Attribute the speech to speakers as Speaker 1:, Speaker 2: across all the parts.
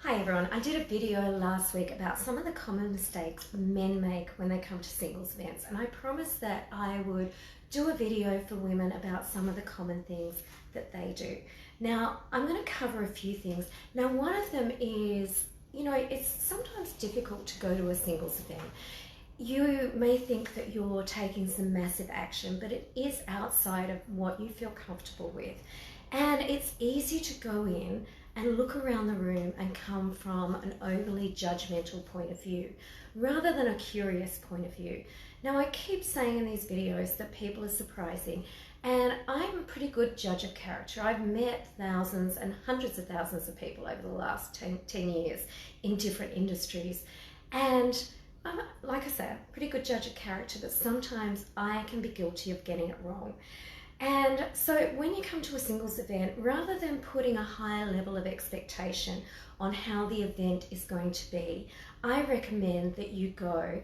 Speaker 1: Hi everyone, I did a video last week about some of the common mistakes men make when they come to singles events, and I promised that I would do a video for women about some of the common things that they do. Now, I'm going to cover a few things. Now, one of them is, it's sometimes difficult to go to a singles event. You may think that you're taking some massive action, but it is outside of what you feel comfortable with. And it's easy to go in and look around the room and come from an overly judgmental point of view rather than a curious point of view. Now, I keep saying in these videos that people are surprising, and I'm a pretty good judge of character. I've met thousands and hundreds of thousands of people over the last 10 years in different industries, and I'm, like I said, a pretty good judge of character, but sometimes I can be guilty of getting it wrong. And so when you come to a singles event, rather than putting a higher level of expectation on how the event is going to be, I recommend that you go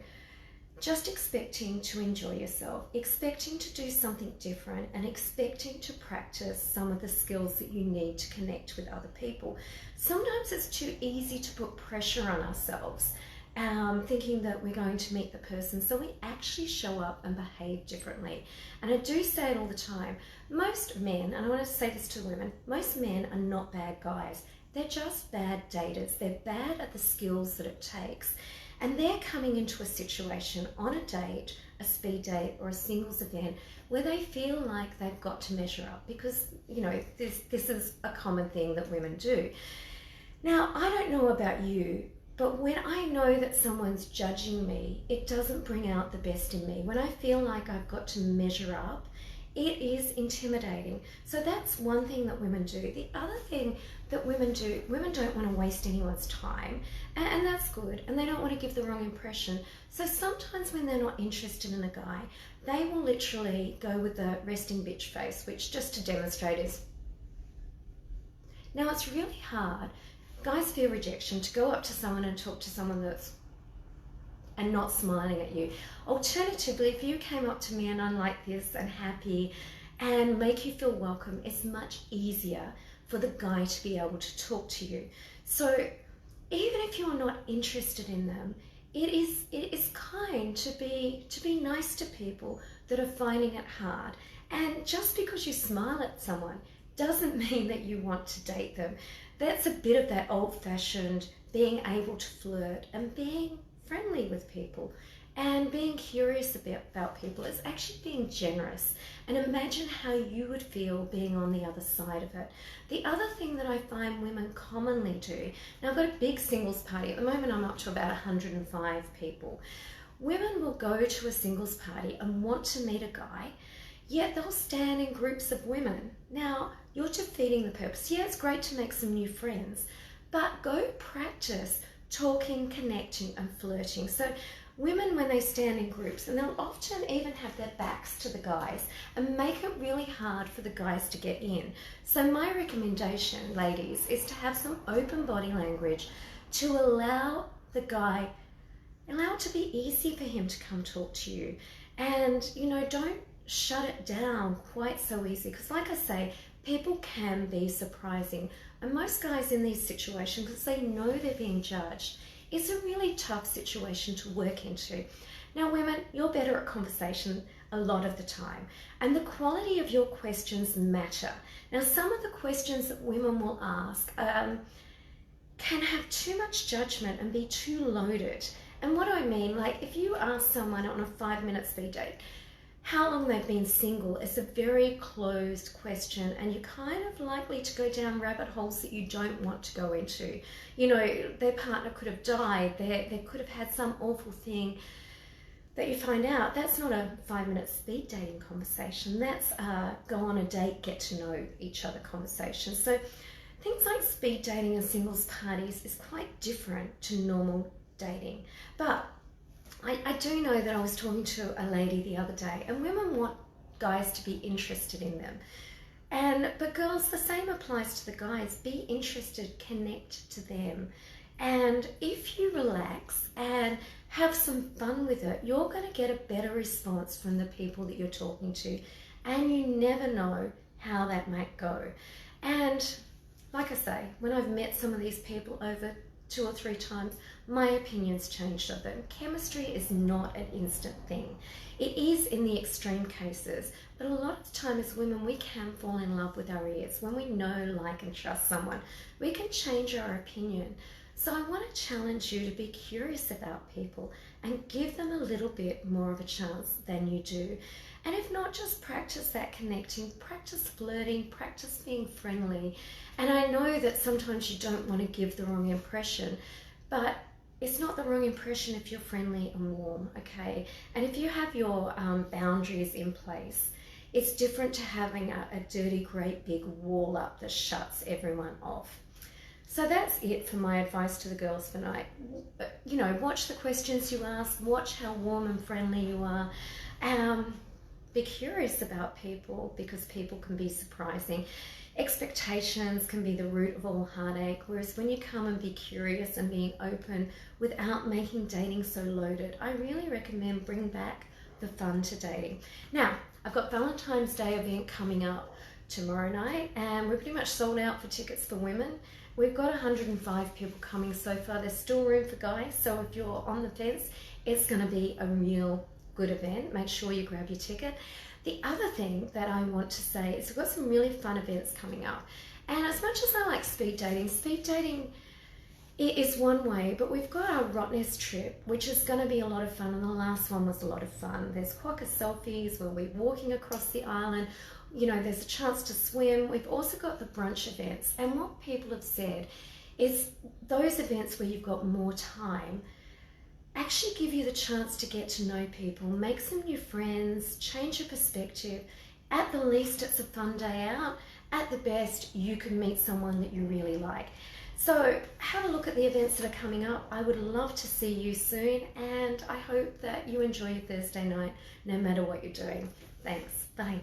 Speaker 1: just expecting to enjoy yourself, expecting to do something different, and expecting to practice some of the skills that you need to connect with other people. Sometimes it's too easy to put pressure on ourselves, thinking that we're going to meet the person, so we actually show up and behave differently. And I do say it all the time, most men, and I want to say this to women, most men are not bad guys. They're just bad daters. They're bad at the skills that it takes. And they're coming into a situation on a date, a speed date, or a singles event where they feel like they've got to measure up because, this is a common thing that women do. Now, I don't know about you, but when I know that someone's judging me, it doesn't bring out the best in me. When I feel like I've got to measure up, it is intimidating. So that's one thing that women do. The other thing that women do, women don't want to waste anyone's time, and that's good, and they don't want to give the wrong impression. So sometimes when they're not interested in a guy, they will literally go with the resting bitch face, which just to demonstrate is... Now, it's really hard. Guys fear rejection, to go up to someone and talk to someone and not smiling at you. Alternatively, if you came up to me and I'm like this and happy and make you feel welcome, it's much easier for the guy to be able to talk to you. So even if you're not interested in them, it is kind to be nice to people that are finding it hard. And just because you smile at someone doesn't mean that you want to date them. That's a bit of that old-fashioned being able to flirt and being friendly with people and being curious about people. It's actually being generous. And imagine how you would feel being on the other side of it. The other thing that I find women commonly do, now I've got a big singles party. At the moment I'm up to about 105 people. Women will go to a singles party and want to meet a guy, yet they'll stand in groups of women. Now, you're defeating the purpose. Yeah, it's great to make some new friends, but go practice talking, connecting, and flirting. So women, when they stand in groups, and they'll often even have their backs to the guys and make it really hard for the guys to get in. So my recommendation, ladies, is to have some open body language to allow the guy, allow it to be easy for him to come talk to you. And, don't shut it down quite so easy, because like I say, people can be surprising, and most guys in these situations, because they know they're being judged, it's a really tough situation to work into. Now women, you're better at conversation a lot of the time, and the quality of your questions matter. Now some of the questions that women will ask can have too much judgment and be too loaded. And what do I mean? Like if you ask someone on a 5-minute speed date how long they've been single, is a very closed question, and you're kind of likely to go down rabbit holes that you don't want to go into. Their partner could have died, they could have had some awful thing that you find out. That's not a 5-minute speed dating conversation. That's a go on a date, get to know each other conversation. So things like speed dating and singles parties is quite different to normal dating. But I do know that I was talking to a lady the other day, and women want guys to be interested in them. But girls, the same applies to the guys. Be interested, connect to them. And if you relax and have some fun with it, you're going to get a better response from the people that you're talking to. And you never know how that might go. And like I say, when I've met some of these people over 2 or 3 times, my opinion's changed of them. Chemistry is not an instant thing. It is in the extreme cases, but a lot of the time as women, we can fall in love with our ears. When we know, like, and trust someone, we can change our opinion. So I want to challenge you to be curious about people and give them a little bit more of a chance than you do. And if not, just practice that connecting, practice flirting, practice being friendly. And I know that sometimes you don't want to give the wrong impression, but it's not the wrong impression if you're friendly and warm, okay? And if you have your boundaries in place, it's different to having a dirty, great big wall up that shuts everyone off. So that's it for my advice to the girls for tonight. You know, watch the questions you ask, watch how warm and friendly you are. Be curious about people, because people can be surprising. Expectations can be the root of all heartache, whereas when you come and be curious and being open without making dating so loaded, I really recommend bring back the fun to dating. Now, I've got Valentine's Day event coming up tomorrow night, and we're pretty much sold out for tickets for women. We've got 105 people coming so far. There's still room for guys, so if you're on the fence, it's going to be a real good event. Make sure you grab your ticket. The other thing that I want to say is we've got some really fun events coming up. And as much as I like speed dating is one way, but we've got our Rottnest trip, which is going to be a lot of fun, and the last one was a lot of fun. There's quokka selfies where we're walking across the island. You know, there's a chance to swim. We've also got the brunch events, and what people have said is those events where you've got more time actually give you the chance to get to know people, make some new friends, change your perspective. At the least, it's a fun day out. At the best, you can meet someone that you really like. So have a look at the events that are coming up. I would love to see you soon, and I hope that you enjoy your Thursday night no matter what you're doing. Thanks. Bye.